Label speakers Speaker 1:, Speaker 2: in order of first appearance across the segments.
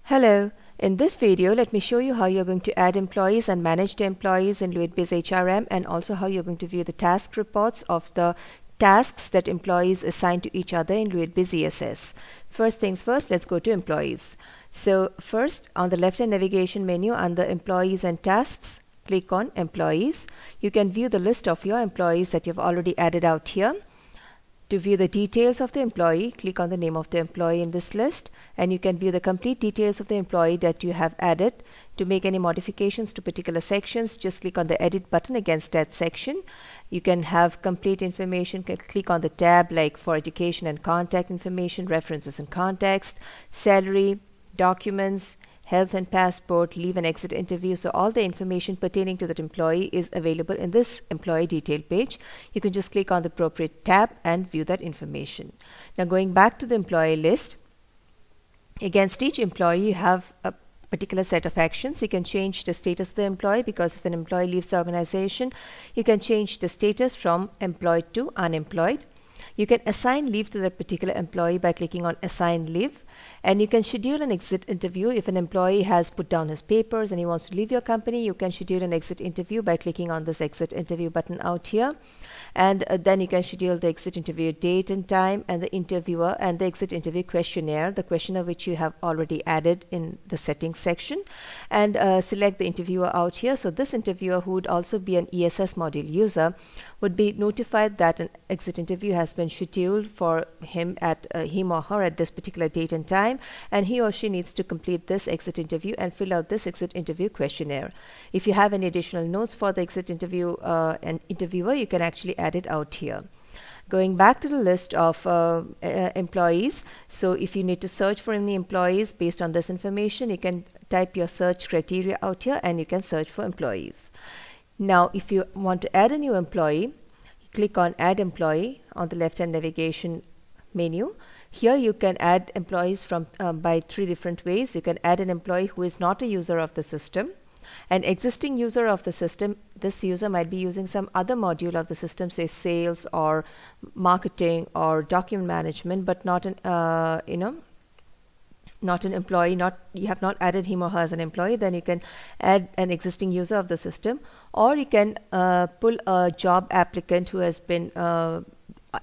Speaker 1: Hello, in this video let me show you how you're going to add employees and manage the employees in LuidBiz HRM, and also how you're going to view the task reports of the tasks that employees assign to each other in LuidBiz ESS. First things first, let's go to employees. So first, on the left hand navigation menu under employees and tasks, click on employees. You can view the list of your employees that you've already added out here. To view the details of the employee, click on the name of the employee in this list, and you can view the complete details of the employee that you have added. To make any modifications to particular sections, just click on the edit button against that section. You can have complete information, click on the tab like for education and contact information, references and context, salary, documents, health and passport, leave and exit interview. So all the information pertaining to that employee is available in this employee detail page. You can just click on the appropriate tab and view that information. Now going back to the employee list, against each employee you have a particular set of actions. You can change the status of the employee, because if an employee leaves the organization, you can change the status from employed to unemployed. You can assign leave to that particular employee by clicking on assign leave, and you can schedule an exit interview. If an employee has put down his papers and he wants to leave your company, you can schedule an exit interview by clicking on this exit interview button out here, and then you can schedule the exit interview date and time, and the interviewer and the exit interview questionnaire, the questionnaire which you have already added in the settings section, and select the interviewer out here. So this interviewer, who would also be an ESS module user, would be notified that an exit interview has been scheduled for him or her at this particular date and time, and he or she needs to complete this exit interview and fill out this exit interview questionnaire. If you have any additional notes for the exit interview and interviewer, you can actually add it out here. Going back to the list of employees, so if you need to search for any employees based on this information, you can type your search criteria out here and you can search for employees. Now if you want to add a new employee, click on add employee on the left hand navigation menu. Here you can add employees from by three different ways. You can add an employee who is not a user of the system, an existing user of the system. This user might be using some other module of the system, say sales or marketing or document management, but not an not an employee, you have not added him or her as an employee. Then you can add an existing user of the system, or you can pull a job applicant who has been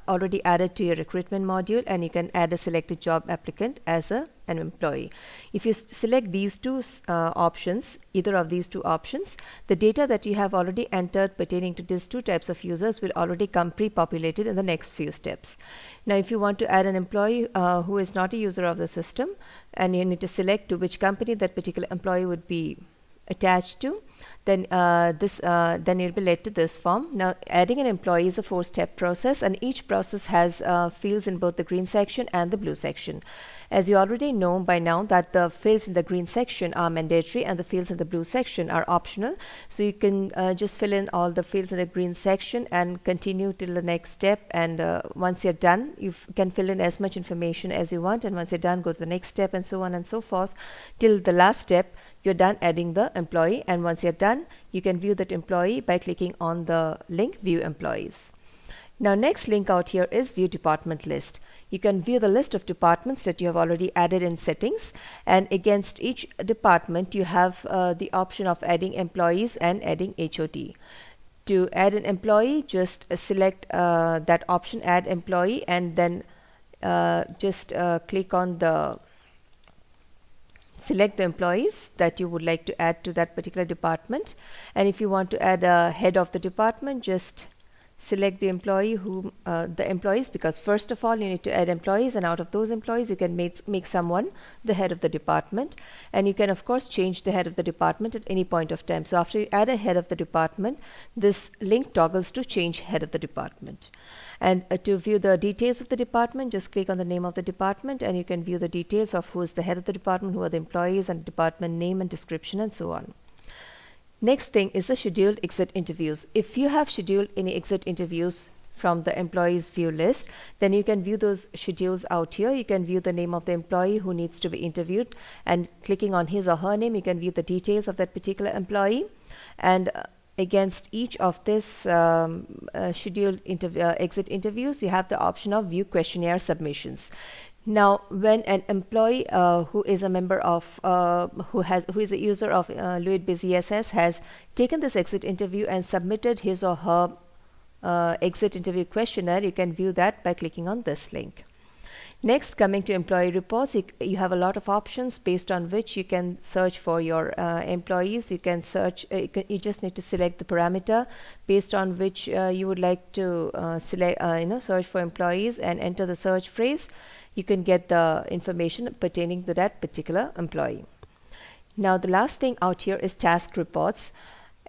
Speaker 1: already added to your recruitment module, and you can add a selected job applicant as an employee. If you select these two options, either of these two options, the data that you have already entered pertaining to these two types of users will already come pre-populated in the next few steps. Now if you want to add an employee who is not a user of the system, and you need to select to which company that particular employee would be attached to, then then you'll be led to this form. Now adding an employee is a 4-step process, and each process has fields in both the green section and the blue section. As you already know by now that the fields in the green section are mandatory and the fields in the blue section are optional. So you can just fill in all the fields in the green section and continue till the next step, and once you're done, you can fill in as much information as you want, and once you're done, go to the next step, and so on and so forth till the last step. You're done adding the employee, and once you're done, you can view that employee by clicking on the link view employees. Now next link out here is view department list. You can view the list of departments that you have already added in settings, and against each department you have the option of adding employees and adding HOD. To add an employee, just select that option, add employee, and then just click on the select the employees that you would like to add to that particular department. And if you want to add a head of the department, just select the employee the employees, because first of all you need to add employees, and out of those employees you can make someone the head of the department, and you can of course change the head of the department at any point of time. So after you add a head of the department, this link toggles to change head of the department. And to view the details of the department, just click on the name of the department, and you can view the details of who is the head of the department, who are the employees, and department name and description, and so on. Next thing is the scheduled exit interviews. If you have scheduled any exit interviews from the employees view list, then you can view those schedules out here. You can view the name of the employee who needs to be interviewed, and clicking on his or her name, you can view the details of that particular employee. And against each of this scheduled exit interviews, you have the option of view questionnaire submissions. Now, when an employee who is a member of who is a user of LuidBiz ESS has taken this exit interview and submitted his or her exit interview questionnaire, you can view that by clicking on this link. Next, coming to employee reports, you have a lot of options based on which you can search for your employees. You can search, you just need to select the parameter based on which you would like to search for employees and enter the search phrase. You can get the information pertaining to that particular employee. Now, the last thing out here is task reports.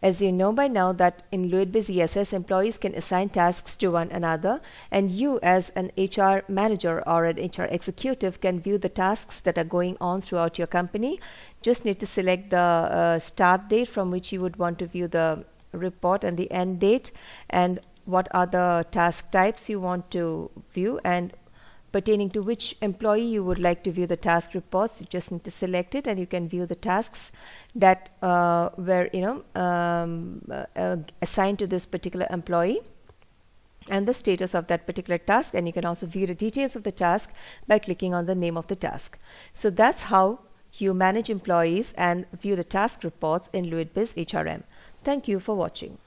Speaker 1: As you know by now that in LuidBiz ESS, employees can assign tasks to one another, and you as an HR manager or an HR executive can view the tasks that are going on throughout your company. Just need to select the start date from which you would want to view the report and the end date, and what are the task types you want to view, and pertaining to which employee you would like to view the task reports. You just need to select it and you can view the tasks that were assigned to this particular employee and the status of that particular task, and you can also view the details of the task by clicking on the name of the task. So that's how you manage employees and view the task reports in LuidBiz HRM. Thank you for watching.